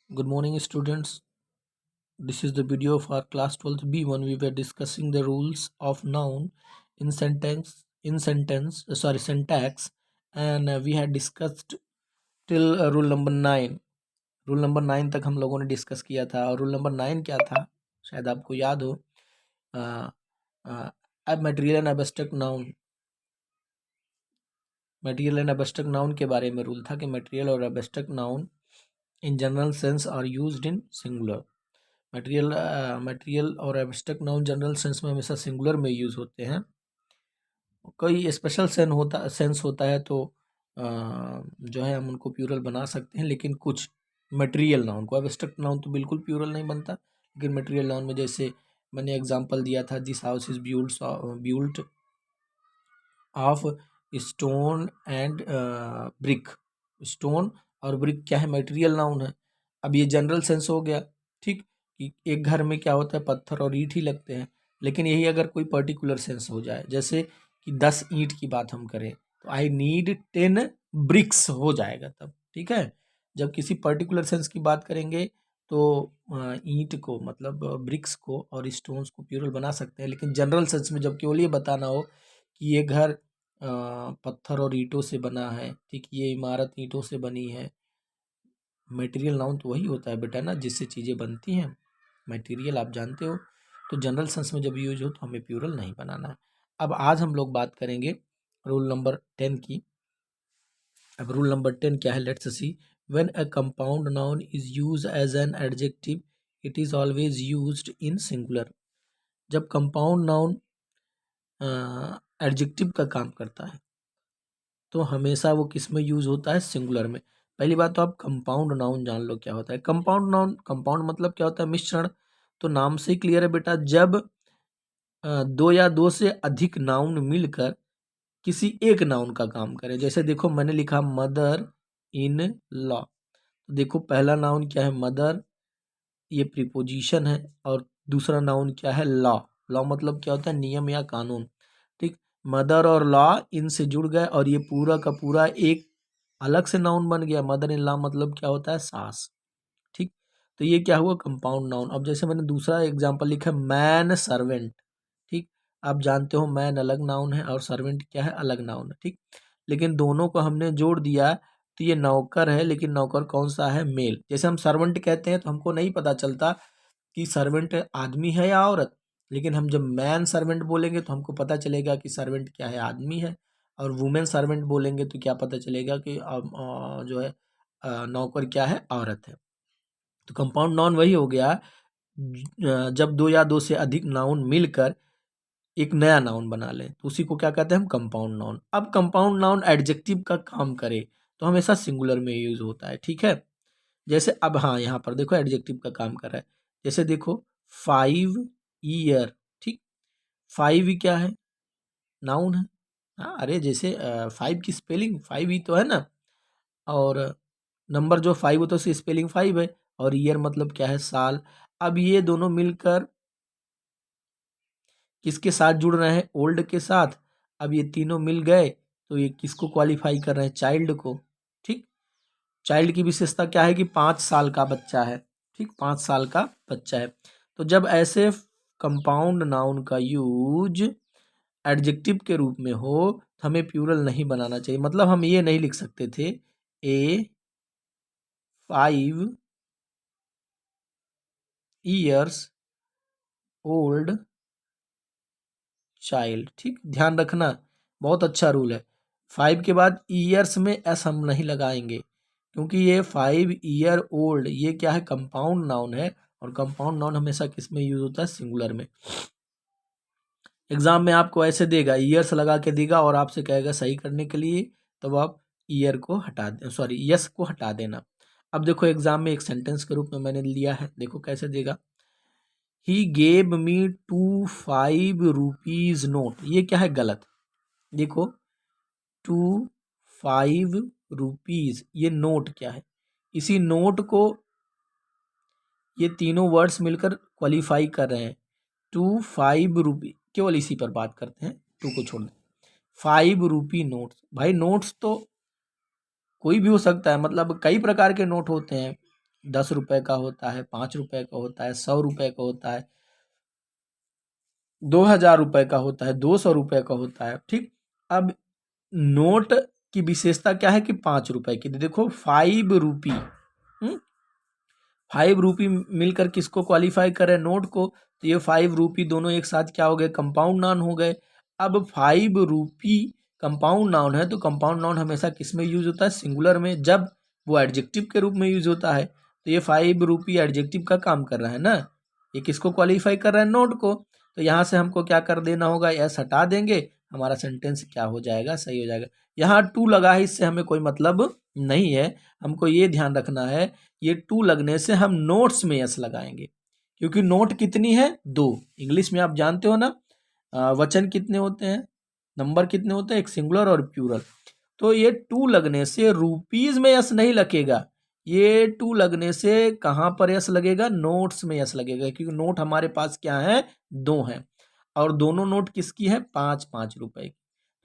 Good morning, students. This is the video of our class 12th B1. We were discussing the rules of noun in syntax, and we had discussed till rule number 9. Rule number 9 तक हम लोगों ने discuss किया था, और rule number 9 क्या था, शायद आपको याद हो। अब मटेरियल एंड एब्स्ट्रैक्ट नाउन के बारे में रूल था कि मटेरियल और abstract noun in general sense are used in singular. Material और एब्स्ट्रैक्ट नाउन जनरल सेंस में हमेशा सिंगुलर में यूज़ होते हैं। कोई स्पेशल सेंस होता है तो जो है हम उनको प्यूरल बना सकते हैं, लेकिन कुछ मटेरियल नाउन को, एब्स्ट्रैक्ट नाउन तो बिल्कुल प्यूरल नहीं बनता, लेकिन मटेरियल नाउन में जैसे मैंने एग्जांपल दिया था, this house is built of stone and brick. Stone और ब्रिक क्या है, मटेरियल नाउन है। अब ये जनरल सेंस हो गया, ठीक, कि एक घर में क्या होता है, पत्थर और ईंट ही लगते हैं। लेकिन यही अगर कोई पर्टिकुलर सेंस हो जाए, जैसे कि 10 ईंट की बात हम करें, तो आई नीड 10 ब्रिक्स हो जाएगा तब, ठीक है। जब किसी पर्टिकुलर सेंस की बात करेंगे तो ईंट को मतलब ब्रिक्स को और स्टोन्स को प्यूरल बना सकते हैं, लेकिन जनरल सेंस में जब केवल ये बताना हो कि ये घर पत्थर और ईंटों से बना है, ठीक, ये इमारत ईंटों से बनी है। मटेरियल नाउन तो वही होता है बेटा ना, जिससे चीज़ें बनती हैं। मटेरियल आप जानते हो, तो जनरल सेंस में जब यूज हो तो हमें प्यूरल नहीं बनाना है। अब आज हम लोग बात करेंगे रूल नंबर 10 की। अब रूल नंबर 10 क्या है, let's see. When a compound noun is use as an adjective it is always used in singular. जब कंपाउंड नाउन एडजेक्टिव का काम करता है तो हमेशा वो किस में यूज होता है, सिंगुलर में। पहली बात तो आप कंपाउंड नाउन जान लो क्या होता है। कंपाउंड नाउन, कंपाउंड मतलब क्या होता है, मिश्रण। तो नाम से ही क्लियर है बेटा, जब दो या दो से अधिक नाउन मिलकर किसी एक नाउन का काम करें। जैसे देखो मैंने लिखा मदर इन लॉ, तो देखो पहला नाउन क्या है, मदर, ये प्रीपोजिशन है, और दूसरा नाउन क्या है, लॉ। लॉ मतलब क्या होता है, नियम या कानून, ठीक। मदर और लॉ इनसे जुड़ गए और ये पूरा का पूरा एक अलग से नाउन बन गया। मदर इन लॉ मतलब क्या होता है, सास, ठीक। तो ये क्या हुआ, कंपाउंड नाउन। अब जैसे मैंने दूसरा एग्जांपल लिखा, मैन सर्वेंट, ठीक। आप जानते हो मैन अलग नाउन है और सर्वेंट क्या है, अलग नाउन है, ठीक। लेकिन दोनों को हमने जोड़ दिया तो ये नौकर है, लेकिन नौकर कौन सा है, मेल। जैसे हम सर्वेंट कहते हैं तो हमको नहीं पता चलता कि सर्वेंट आदमी है या औरत, लेकिन हम जब मैन सर्वेंट बोलेंगे तो हमको पता चलेगा कि सर्वेंट क्या है, आदमी है। और वुमेन सर्वेंट बोलेंगे तो क्या पता चलेगा कि जो है नौकर क्या है, औरत है। तो कंपाउंड नाउन वही हो गया जब दो या दो से अधिक नाउन मिलकर एक नया नाउन बना लें तो उसी को क्या कहते हैं हम, कंपाउंड नाउन। अब कंपाउंड नाउन एडजेक्टिव का काम करे तो हमेशा सिंगुलर में यूज होता है, ठीक है। जैसे अब हाँ, यहाँ पर देखो एडजेक्टिव का काम कर रहा है। जैसे देखो 5 ईयर, ठीक। 5 क्या है, नाउन है। हाँ, अरे जैसे 5 की स्पेलिंग 5 ही तो है ना, और नंबर जो 5 होता है उसकी स्पेलिंग 5 है, और ईयर मतलब क्या है, साल। अब ये दोनों मिलकर किसके साथ जुड़ रहे हैं, ओल्ड के साथ। अब ये तीनों मिल गए तो ये किसको क्वालिफाई कर रहे हैं, चाइल्ड को, ठीक। चाइल्ड की विशेषता क्या है कि 5 साल का बच्चा है, ठीक, 5 साल का बच्चा है। तो जब ऐसे कंपाउंड नाउन का यूज एडजेक्टिव के रूप में हो तो हमें प्यूरल नहीं बनाना चाहिए। मतलब हम ये नहीं लिख सकते थे, ए 5 ईयर्स ओल्ड चाइल्ड, ठीक। ध्यान रखना, बहुत अच्छा रूल है। 5 के बाद ईयर्स में एस हम नहीं लगाएंगे, क्योंकि ये 5 ईयर ओल्ड ये क्या है, कंपाउंड नाउन है, और कंपाउंड नाउन हमेशा किस में यूज होता है, सिंगुलर में। एग्जाम में आपको ऐसे देगा, ईयर्स लगा के देगा और आपसे कहेगा सही करने के लिए, तब आप ईयर को हटा दे, सॉरी यस को हटा देना। अब देखो एग्जाम में एक सेंटेंस के रूप में मैंने लिया है, देखो कैसे देगा, he gave me 2 5 rupees note. ये क्या है, गलत। देखो 2 5 रुपीज, ये नोट क्या है, इसी नोट को ये तीनों वर्ड्स मिलकर क्वालिफाई कर रहे हैं। 2 5 रुपी, केवल इसी पर बात करते हैं, टू को छोड़ दें। 5 रुपी नोट्स, भाई नोट्स तो कोई भी हो सकता है, मतलब कई प्रकार के नोट होते हैं। 10 रुपए का होता है, 5 रुपए का होता है, 100 रुपए का होता है, 2000 रुपए का होता है, 200 रुपए का होता है। ठीक, अब नोट की विशेषता क्या है कि 5 रुपए की। देखो 5 रुपी, 5 रुपी मिलकर किसको क्वालिफाई करे, नोट को। तो ये 5 रुपी दोनों एक साथ क्या हो गए, कंपाउंड नाउन हो गए। अब 5 रुपी कंपाउंड नाउन है, तो कंपाउंड नाउन हमेशा किस में यूज होता है, सिंगुलर में, जब वो एडजेक्टिव के रूप में यूज होता है। तो ये 5 रुपी एडजेक्टिव का काम कर रहा है ना, ये किसको क्वालिफाई कर रहा है, नोट को। तो यहाँ से हमको क्या कर देना होगा, एस हटा देंगे, हमारा सेंटेंस क्या हो जाएगा, सही हो जाएगा। यहाँ टू लगा है, इससे हमें कोई मतलब नहीं है, हमको ये ध्यान रखना है, ये टू लगने से हम नोट्स में यस लगाएंगे, क्योंकि नोट कितनी है, 2। इंग्लिश में आप जानते हो ना, वचन कितने होते हैं, नंबर कितने होते हैं, एक सिंगुलर और प्लूरल। तो ये टू लगने से रुपीज में यस नहीं लगेगा, ये टू लगने से कहाँ पर यस लगेगा, नोट्स में यस लगेगा, क्योंकि नोट हमारे पास क्या है, 2 हैं, और दोनों नोट किसकी है, 5-5 रुपए की।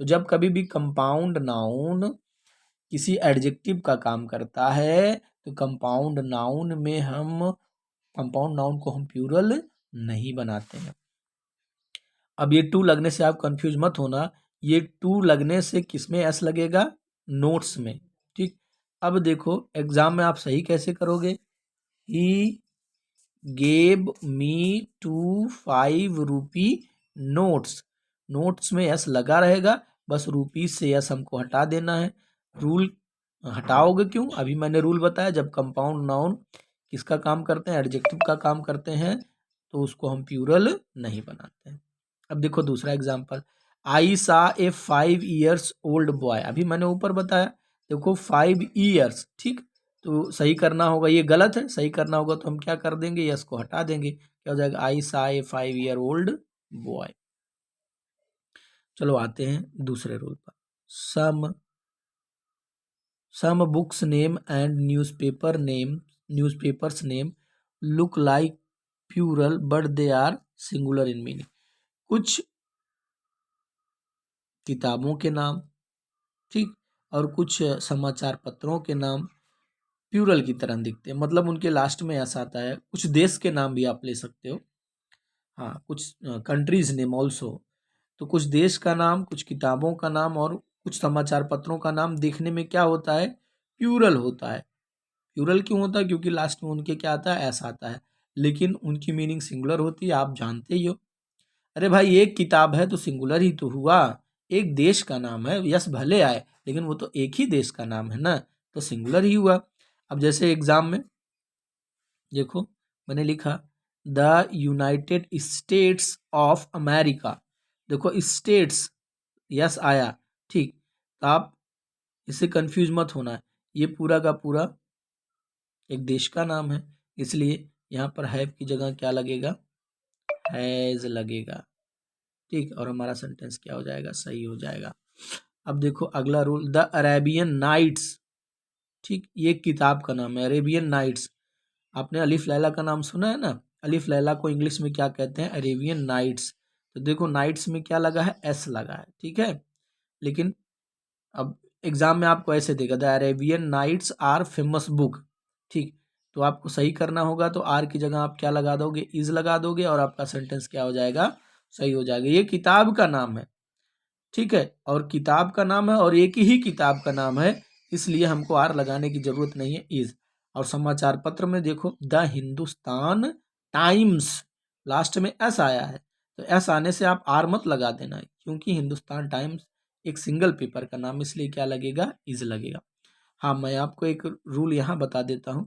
तो जब कभी भी कंपाउंड नाउन किसी एडजेक्टिव का काम करता है, तो कंपाउंड नाउन को हम प्लूरल नहीं बनाते हैं। अब ये टू लगने से आप कंफ्यूज मत होना, ये टू लगने से किसमें एस लगेगा, नोट्स में। ठीक, अब देखो एग्जाम में आप सही कैसे करोगे, he gave me 2 5 rupee notes, notes में एस लगा रहेगा, बस रुपीज से एस हमको हटा देना है। रूल हटाओगे क्यों, अभी मैंने रूल बताया, जब कंपाउंड नाउन किसका काम करते हैं, एडजेक्टिव का काम करते हैं, तो उसको हम प्लूरल नहीं बनाते हैं। अब देखो दूसरा एग्जाम्पल, आई सा ए 5 years old बॉय, अभी मैंने ऊपर बताया, देखो 5 years, ठीक, तो सही करना होगा, ये गलत है, सही करना होगा तो हम क्या कर देंगे, यस को हटा देंगे, क्या हो जाएगा, आई सा ए 5 year old बॉय। चलो आते हैं दूसरे रूल पर, some books name and newspapers name look like plural but they are singular in meaning. कुछ किताबों के नाम, ठीक, और कुछ समाचार पत्रों के नाम प्लूरल की तरह दिखते हैं, मतलब उनके लास्ट में ऐसा आता है। कुछ देश के नाम भी आप ले सकते हो, हाँ, कुछ कंट्रीज नेम ऑल्सो। तो कुछ देश का नाम, कुछ किताबों का नाम और कुछ समाचार पत्रों का नाम देखने में क्या होता है, प्लूरल होता है। प्लूरल क्यों होता है, क्योंकि लास्ट में उनके क्या आता है, ऐसा आता है, लेकिन उनकी मीनिंग सिंगुलर होती है, आप जानते ही हो। अरे भाई एक किताब है तो सिंगुलर ही तो हुआ, एक देश का नाम है, यस भले आए, लेकिन वो तो एक ही देश का नाम है ना, तो सिंगुलर ही हुआ। अब जैसे एग्जाम में देखो मैंने लिखा the United states of America, देखो स्टेट्स यस आया, ठीक, तो आप इससे कंफ्यूज मत होना है, ये पूरा का पूरा एक देश का नाम है, इसलिए यहाँ पर हैव की जगह क्या लगेगा, हैज लगेगा, ठीक, और हमारा सेंटेंस क्या हो जाएगा, सही हो जाएगा। अब देखो अगला रूल, द अरेबियन नाइट्स, ठीक, ये किताब का नाम है अरेबियन नाइट्स। आपने अलिफ लैला का नाम सुना है ना, अलिफ लैला को इंग्लिश में क्या कहते हैं, अरेबियन नाइट्स। तो देखो नाइट्स में क्या लगा है, एस लगा है, ठीक है, लेकिन अब एग्जाम में आपको ऐसे देगा, the Arabian Nights are famous book, ठीक, तो आपको सही करना होगा, तो आर की जगह आप क्या लगा दोगे, इज लगा दोगे, और आपका सेंटेंस क्या हो जाएगा, सही हो जाएगा। ये किताब का नाम है, ठीक है, और किताब का नाम है और एक ही किताब का नाम है, इसलिए हमको आर लगाने की जरूरत नहीं है, इज। और समाचार पत्र में देखो द हिंदुस्तान टाइम्स, लास्ट में एस आया है, तो एस आने से आप आर मत लगा देना है, क्योंकि हिंदुस्तान टाइम्स एक सिंगल पेपर का नाम, इसलिए क्या लगेगा, इज लगेगा। हाँ, मैं आपको एक रूल यहाँ बता देता हूँ,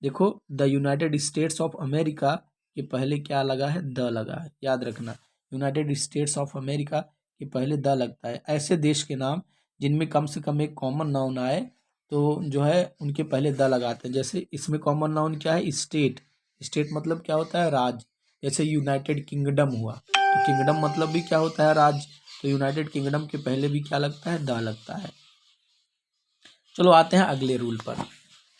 देखो the United states of America के पहले क्या लगा है, द लगा है, याद रखना, यूनाइटेड स्टेट्स ऑफ अमेरिका के पहले द लगता है। ऐसे देश के नाम जिनमें कम से कम एक कॉमन नाउन आए, तो जो है उनके पहले द लगाते हैं। जैसे इसमें कॉमन नाउन क्या है, स्टेट, स्टेट मतलब क्या होता है, राज्य। जैसे यूनाइटेड किंगडम हुआ, तो किंगडम मतलब भी क्या होता है, राज्य, तो यूनाइटेड किंगडम के पहले भी क्या लगता है, द लगता है। चलो आते हैं अगले रूल पर,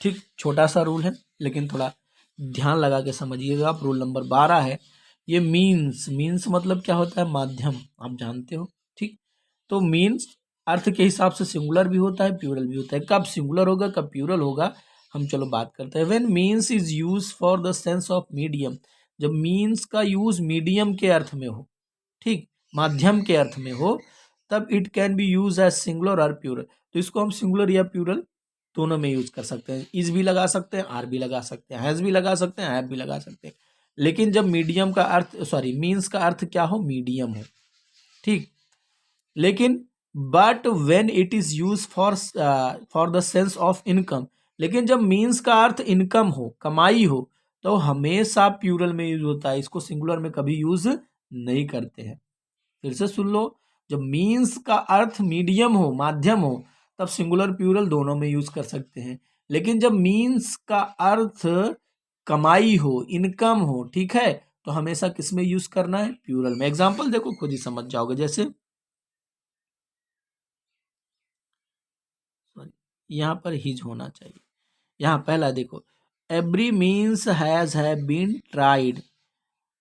ठीक, छोटा सा रूल है लेकिन थोड़ा ध्यान लगा के समझिएगा आप। रूल नंबर 12 है, ये मीन्स मतलब क्या होता है, माध्यम, आप जानते हो, ठीक, तो मीन्स अर्थ के हिसाब से सिंगुलर भी होता है, प्लूरल भी होता है। कब सिंगुलर होगा, कब प्लूरल होगा, हम चलो बात करते हैं। When means is use for the sense of medium, जब मीन्स का यूज मीडियम के अर्थ में हो, ठीक, माध्यम के अर्थ में हो, तब it can be use as singular और प्यूरल। तो इसको हम सिंगुलर या प्यूरल दोनों में यूज कर सकते हैं। इज भी लगा सकते हैं, आर भी लगा सकते हैं, हैज भी लगा सकते हैं, हैव भी लगा सकते हैं। लेकिन जब मीडियम का अर्थ, सॉरी, मीन्स का अर्थ क्या हो, मीडियम हो, ठीक। लेकिन but when it is use for the sense of income, लेकिन जब मीन्स का अर्थ इनकम हो, कमाई हो, तो हमेशा प्यूरल में यूज होता है, इसको सिंगुलर में कभी यूज नहीं करते हैं। फिर से सुन लो, जब मीन्स का अर्थ मीडियम हो, माध्यम हो, तब सिंगुलर प्यूरल दोनों में यूज कर सकते हैं। लेकिन जब मीन्स का अर्थ कमाई हो, इनकम हो, ठीक है, तो हमेशा किस में यूज करना है, प्यूरल में। एग्जाम्पल देखो, खुद ही समझ जाओगे। जैसे यहाँ पर हिज होना चाहिए। यहाँ पहला देखो, every means has been tried.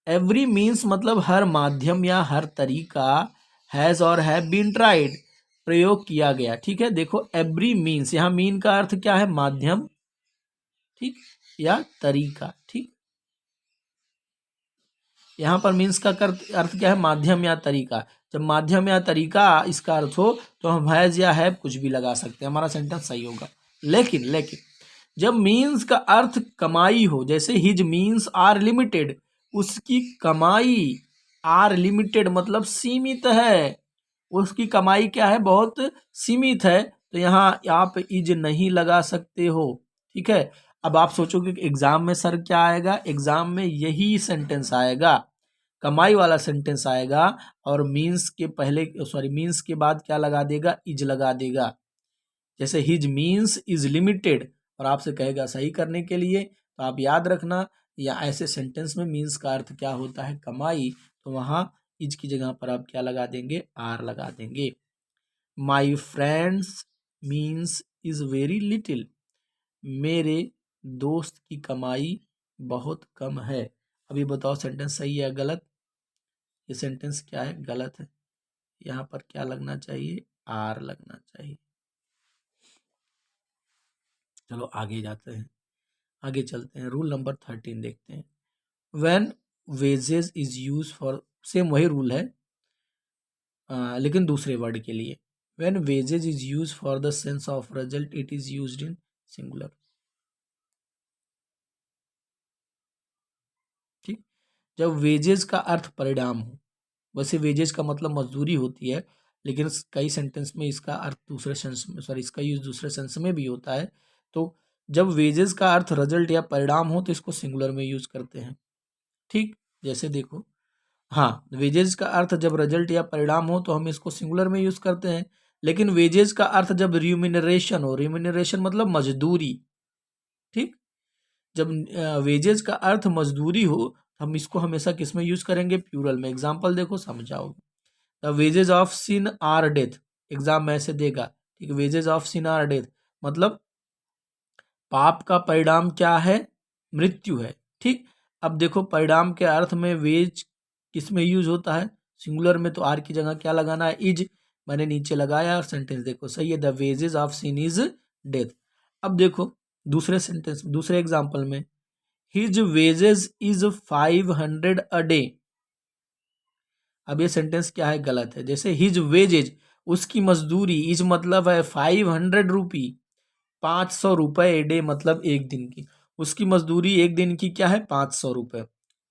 Every means मतलब हर माध्यम या हर तरीका, हैज और हैव बीन ट्राइड, प्रयोग किया गया, ठीक है। देखो एवरी मीन्स, यहाँ मीन का अर्थ क्या है, माध्यम, ठीक, या तरीका, ठीक। यहाँ पर मीन्स का अर्थ क्या है, माध्यम या तरीका। जब माध्यम या तरीका इसका अर्थ हो, तो हम हैज या हैव कुछ भी लगा सकते हैं, हमारा सेंटेंस सही होगा। लेकिन जब मीन्स का अर्थ कमाई हो, जैसे हिज मीन्स आर लिमिटेड, उसकी कमाई, आर लिमिटेड मतलब सीमित है, उसकी कमाई क्या है, बहुत सीमित है, तो यहाँ आप इज नहीं लगा सकते हो, ठीक है। अब आप सोचोगे कि एग्जाम में सर क्या आएगा, एग्जाम में यही सेंटेंस आएगा, कमाई वाला सेंटेंस आएगा, और मीन्स के पहले, सॉरी, मीन्स के बाद क्या लगा देगा, इज लगा देगा। जैसे हिज मीन्स इज लिमिटेड, और आपसे कहेगा सही करने के लिए, तो आप याद रखना, या ऐसे सेंटेंस में मीन्स का अर्थ क्या होता है, कमाई, तो वहाँ इज की जगह पर आप क्या लगा देंगे, आर लगा देंगे। My friends means is very little, मेरे दोस्त की कमाई बहुत कम है। अभी बताओ सेंटेंस सही है गलत, ये सेंटेंस क्या है, गलत है। यहाँ पर क्या लगना चाहिए, आर लगना चाहिए। चलो आगे जाते हैं, आगे चलते हैं। रूल नंबर 13 देखते हैं। When wages is use for, same वही रूल है, लेकिन दूसरे वर्ड के लिए। When wages is use for the sense of result, it is used in singular, ठीक। जब वेजेस का अर्थ परिणाम हो, वैसे वेजेस का मतलब मजदूरी होती है, लेकिन कई सेंटेंस में इसका अर्थ दूसरे सेंस में, सॉरी, इसका यूज दूसरे सेंस में भी होता है। तो जब वेजेस का अर्थ रिजल्ट या परिणाम हो, तो इसको सिंगुलर में यूज करते हैं, ठीक। जैसे देखो, हाँ, वेजेस का अर्थ जब रिजल्ट या परिणाम हो, तो हम इसको सिंगुलर में यूज करते हैं। लेकिन वेजेस का अर्थ जब रिम्यूनरेशन हो, रिम्यूनरेशन मतलब मजदूरी, ठीक, जब वेजेस का अर्थ मजदूरी हो, हम इसको हमेशा किस में यूज करेंगे, प्यूरल में। एग्जाम्पल देखो, समझाओगे। The wages of sin are death, exam में ऐसे देगा, ठीक, wages of sin are death मतलब पाप का परिणाम क्या है, मृत्यु है, ठीक। अब देखो, परिणाम के अर्थ में वेज किस में यूज होता है, सिंगुलर में, तो आर की जगह क्या लगाना है, इज। मैंने नीचे लगाया, और सेंटेंस देखो सही है, the wages of sin is death. अब देखो दूसरे सेंटेंस, दूसरे एग्जाम्पल में, his wages is 500 a day. अब ये सेंटेंस क्या है, गलत है। जैसे हिज वेजेज, उसकी मजदूरी, इज मतलब है 500 रुपी, 500 रुपए ए डे मतलब एक दिन की, उसकी मजदूरी एक दिन की क्या है, 500 रुपए।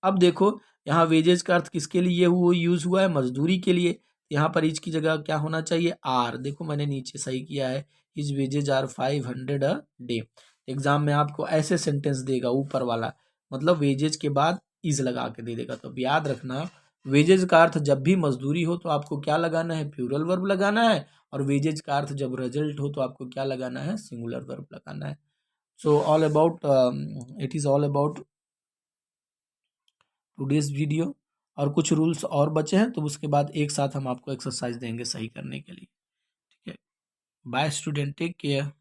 अब देखो, यहाँ वेजेज का अर्थ किसके लिए हुआ, यूज हुआ है, मजदूरी के लिए। यहाँ पर इज की जगह क्या होना चाहिए, आर। देखो मैंने नीचे सही किया है, his wages are 500 a day. Exam में आपको ऐसे सेंटेंस देगा, ऊपर वाला मतलब वेजेज के बाद इज लगा के दे देगा। तो अब याद रखना, वेजेज का अर्थ जब भी मजदूरी हो, तो आपको क्या लगाना है, प्लूरल वर्ब लगाना है, और वेजेज का अर्थ जब रिजल्ट हो, तो आपको क्या लगाना है, सिंगुलर वर्ब लगाना है। So all about, it is all about today's video. और कुछ रूल्स और बचे हैं, तो उसके बाद एक साथ हम आपको एक्सरसाइज देंगे सही करने के लिए, ठीक है। Bye student, take care.